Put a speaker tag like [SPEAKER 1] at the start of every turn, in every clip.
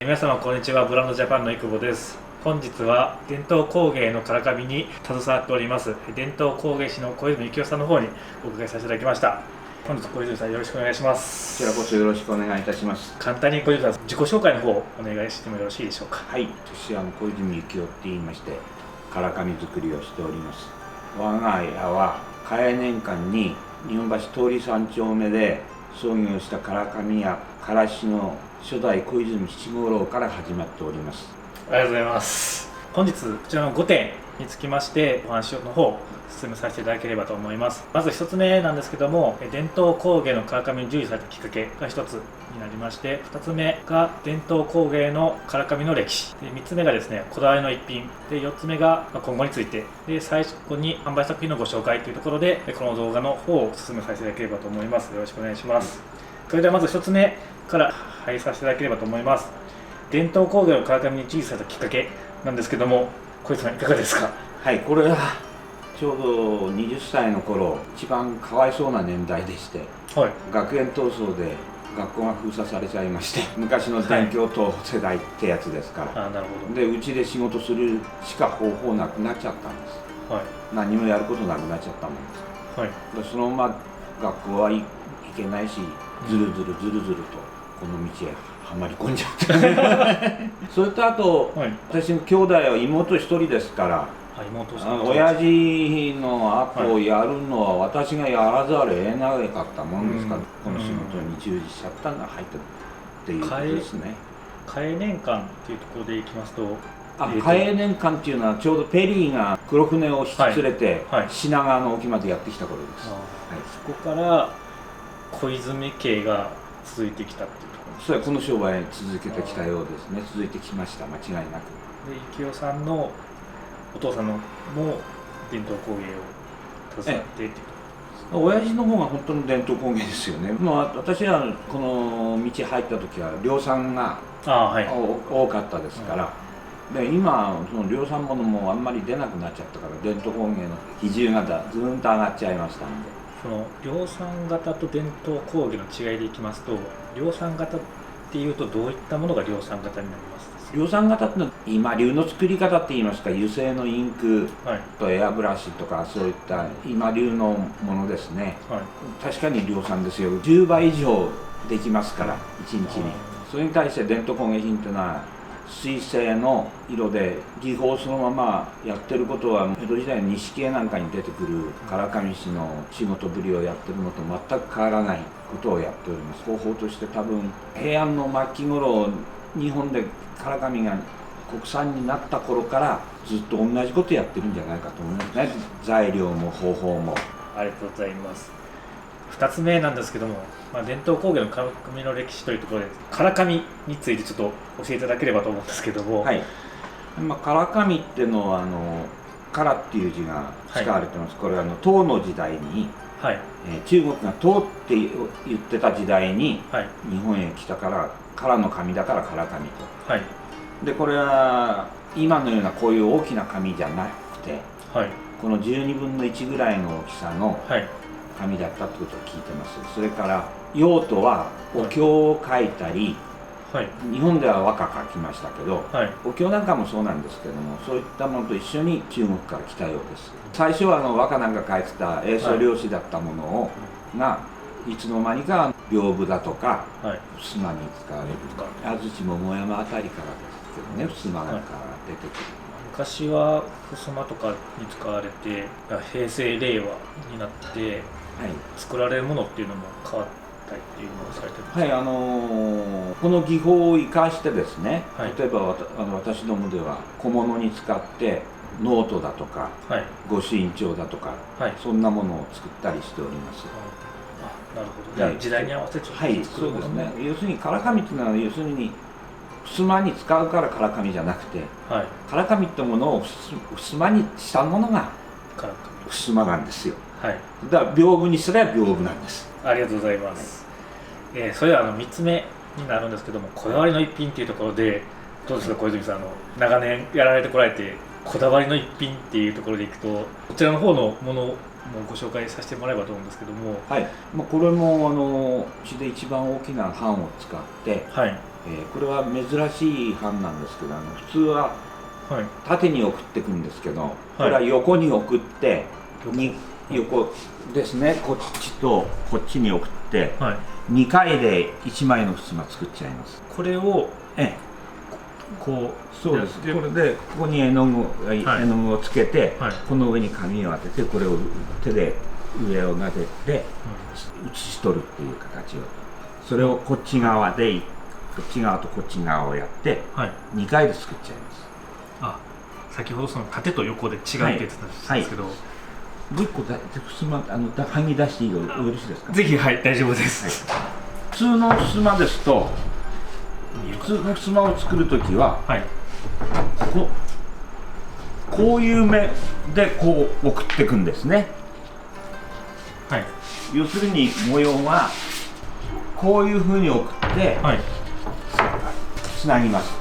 [SPEAKER 1] 皆様こんにちは。ブランドジャパンの生保です。本日は伝統工芸の唐紙に携わっております伝統工芸士の小泉幸雄さんの方にお伺いさせていただきました。本日小泉さんよろしくお願いします。
[SPEAKER 2] こちらこそよろしくお願いいたします。
[SPEAKER 1] 簡単に小泉さん自己紹介の方お願いしてもよろしいでしょうか。
[SPEAKER 2] はい、私は小泉幸雄って言いまして唐紙作りをしております。我が家は嘉永年間に日本橋通り3丁目で創業した唐紙屋からしの初代小泉七五郎から始まっております。
[SPEAKER 1] ありがとうございます。本日こちらの5点につきましてお話の方を進めさせていただければと思います。まず1つ目なんですけども、伝統工芸の唐紙に従事されたきっかけが1つになりまして、2つ目が伝統工芸の唐紙の歴史で、3つ目がですねこだわりの一品で、4つ目が今後についてで、最後に販売作品のご紹介というところでこの動画の方を進めさせていただければと思います。よろしくお願いします。それではまず1つ目から入りさせていただければと思います。伝統工芸の唐紙に従事されたきっかけなんですけども、小泉さんいかがですか。
[SPEAKER 2] はい、これはちょうど20歳の頃一番かわいそうな年代でして、
[SPEAKER 1] はい、
[SPEAKER 2] 学園闘争で学校が封鎖されちゃいまして、昔の伝教等世代ってやつですから、
[SPEAKER 1] なるほど。
[SPEAKER 2] でうちで仕事するしか方法なくなっちゃったんです、
[SPEAKER 1] はい、
[SPEAKER 2] 何もやることなくなっちゃったもんです、
[SPEAKER 1] はい、
[SPEAKER 2] でそのまま学校は行けないし、ずるずるとこの道へはまり込んじゃってそれとあと、はい、私の兄弟は妹一人ですから、親父の後をやるのは私がやらざるを得なかったもんですから、この仕事に従事しちゃったのが入ったっていうことですね。
[SPEAKER 1] 嘉永年間っていうところでいきますと、
[SPEAKER 2] 嘉永年間っていうのはちょうどペリーが黒船を引き連れて、品川の沖までやってきた頃です。
[SPEAKER 1] そこから小泉家が続いてきたっていうところです。
[SPEAKER 2] そう、この商売続けてきたようですね。続いてきました、間違いなく。
[SPEAKER 1] で幸雄さんのお父さんのも伝統工芸を携わってっていうと、
[SPEAKER 2] 親父の方が本当の伝統工芸ですよね。私はこの道入った時は量産が多かったですから、で今その量産物もあんまり出なくなっちゃったから、伝統工芸の比重がずーんと上がっちゃいましたんで。
[SPEAKER 1] その量産型と伝統工芸の違いでいきますと、量産型っていうとどういったものが量産型になりますか。
[SPEAKER 2] 量産型ってのは今流の作り方って言いますか、油性のインクとエアブラシとかそういった今流のものですね、確かに量産ですよ。10倍以上できますから1日に。それに対して伝統工芸品っていうのは水性の色で技法そのままやってることは、江戸時代の錦絵なんかに出てくる唐紙師の仕事ぶりをやってるのと全く変わらないことをやっております。方法として多分平安の末期頃、日本で唐紙が国産になった頃からずっと同じことやってるんじゃないかと思いますね。材料も方法も。
[SPEAKER 1] ありがとうございます。2つ目なんですけども、伝統工芸の唐紙の歴史というところで唐紙についてちょっと教えていただければと思うんですけども。はい、
[SPEAKER 2] 唐紙っていうのは唐っていう字が使われてます。これは唐の時代に、中国が唐って言ってた時代に日本へ来たから唐の紙だから唐紙と。でこれは今のようなこういう大きな紙じゃなくて、この12分の1ぐらいの大きさの紙だったってことを聞いてます。それから用途はお経を書いたり、日本では和歌書きましたけど、お経なんかもそうなんですけども、そういったものと一緒に中国から来たようです。最初は和歌なんか書いてた英宗漁師だったものがいつの間にか屏風だとか襖に使われるとか、安土桃山あたりからですけどね、襖なんか出てくる。
[SPEAKER 1] 昔は襖とかに使われて、平成令和になって作られるものっていうのも変わったりっていうのをされてます。
[SPEAKER 2] この技法を生かしてですね、例えば私どもでは小物に使ってノートだとか、御朱印帳だとか、そんなものを作ったりしております。
[SPEAKER 1] なるほど。じゃあ時代に合わせて
[SPEAKER 2] そうですね。要するに唐紙っていうのは要するに襖に使うから唐紙じゃなくて、唐紙ってものを襖にしたものが襖なんですよ。だから屏風にすれば屏風なんです。
[SPEAKER 1] ありがとうございます。それでは3つ目になるんですけども、こだわりの一品っていうところでどうですか、小泉さん長年やられてこられて、こだわりの一品っていうところでいくと、こちらの方のものをご紹介させてもらえばと思うんですけども。
[SPEAKER 2] これもうちで一番大きな版を使って、これは珍しい版なんですけど、普通は縦に送っていくんですけど、これは横に送って、横ですね、こっちとこっちに送って、2回で1枚の襖作っちゃいます。
[SPEAKER 1] これをこう、
[SPEAKER 2] そうです。これでここに絵の具をつけて、この上に紙を当てて、これを手で上をなでて写し取るっていう形を、それをこっち側でこっち側とこっち側をやって、2回で作っちゃいます。
[SPEAKER 1] 先ほどその縦と横で違うって言ってたんですけど、も
[SPEAKER 2] う一個はぎ出してよろしいですか？
[SPEAKER 1] ぜひ、大丈夫です。
[SPEAKER 2] 普通の襖ですと、普通の襖を作るときは、こういう目でこう送っていくんですね。要するに模様はこういうふうに送ってつなぎます。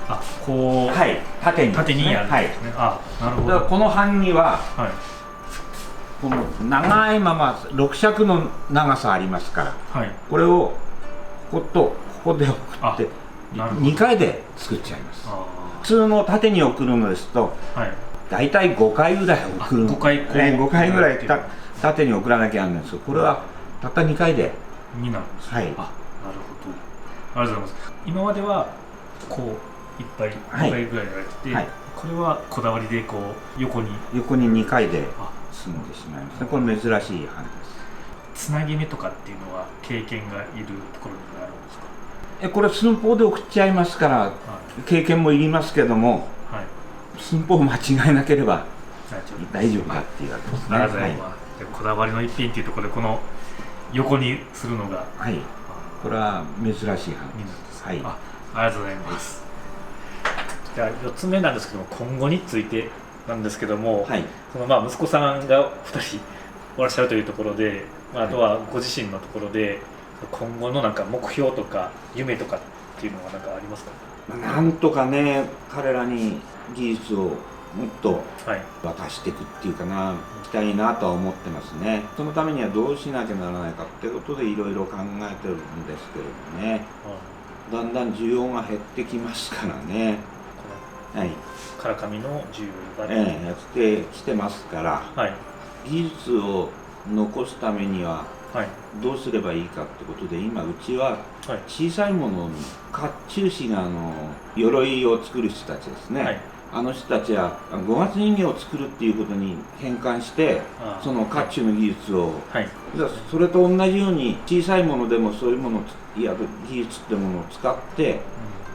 [SPEAKER 1] こう、縦にやるんですね。なるほど。
[SPEAKER 2] だからこの版には、この長いまま6尺の長さありますから、これをこことここで送って2回で作っちゃいます。普通の縦に送るのですと、だいたい5回ぐらい送る。5回ぐらい縦に送らなきゃなんないんですけど、これはたった2回で。
[SPEAKER 1] 2なんですね。なるほど。ありがとうございます。今まではこういっぱい5回ぐらいやられてて、これはこだわりでこう横に2
[SPEAKER 2] 回で済んでしまいますね。これ珍しい版です。
[SPEAKER 1] つなぎ目とかっていうのは経験がいるところになるんですか？
[SPEAKER 2] これ寸法で送っちゃいますから、経験もいりますけども、寸法を間違えなければ大丈夫かっていうわけですね。
[SPEAKER 1] こだわりの一品っていうところでこの横にするのが、
[SPEAKER 2] これは珍しい版です。
[SPEAKER 1] ありがとうございます。じゃあ4つ目なんですけども、今後についてなんですけども、その息子さんが2人おらっしゃるというところで、あとはご自身のところで今後のなんか目標とか夢とかっていうのは何かありますか？
[SPEAKER 2] なんとかね、彼らに技術をもっと渡していくっていうかな、いきたいなとは思ってますね。そのためにはどうしなきゃならないかってことでいろいろ考えてるんですけれどね、だんだん需要が減ってきますからね。
[SPEAKER 1] 唐紙の需要が
[SPEAKER 2] やってきてますから、技術を残すためにはどうすればいいかってことで、今うちは小さいものに甲冑師が鎧を作る人たちですね、あの人たちは五月人形を作るっていうことに変換して、その甲冑の技術を、それと同じように小さいものでもそういうものを技術ってものを使って、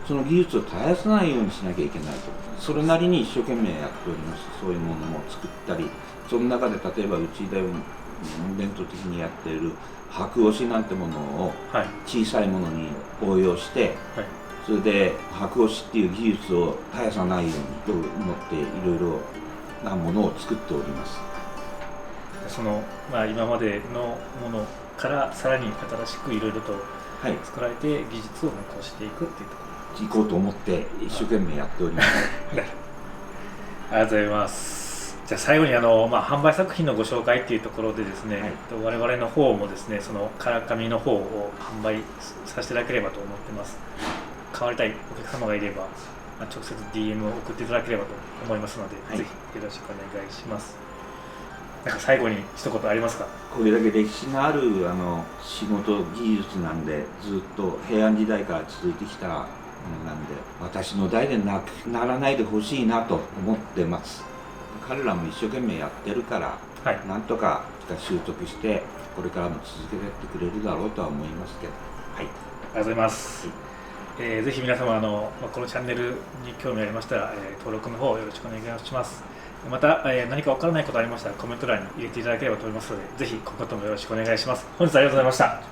[SPEAKER 2] その技術を絶やさないようにしなきゃいけないと。それなりに一生懸命やっております。そういうものも作ったり、その中で例えばうちで伝統的にやっている箔押しなんてものを小さいものに応用して、それで箔押しっていう技術を絶やさないようにと思っていろいろなものを作っております。
[SPEAKER 1] その今までのものからさらに新しくいろいろと作られて技術を残していくっていうところ
[SPEAKER 2] 行こうと思って一生懸命やっております。
[SPEAKER 1] ありがとうございます。じゃあ最後に販売作品のご紹介っていうところでですね、我々の方もですね、その唐紙の方を販売させていただければと思ってます。買われたいお客様がいれば、直接 DM を送っていただければと思いますので、ぜひよろしくお願いします。なんか最後に一言ありますか？
[SPEAKER 2] これだけ歴史がある仕事技術なんで、ずっと平安時代から続いてきたものなんで、私の代でならないでほしいなと思ってます。彼らも一生懸命やってるから、なんとか習得してこれからも続けていってくれるだろうとは思いますけど。
[SPEAKER 1] ありがとうございます。ぜひ皆様このチャンネルに興味ありましたら、登録の方よろしくお願いします。また、何か分からないことありましたらコメント欄に入れていただければと思いますので、ぜひ今後ともよろしくお願いします。本日はありがとうございました。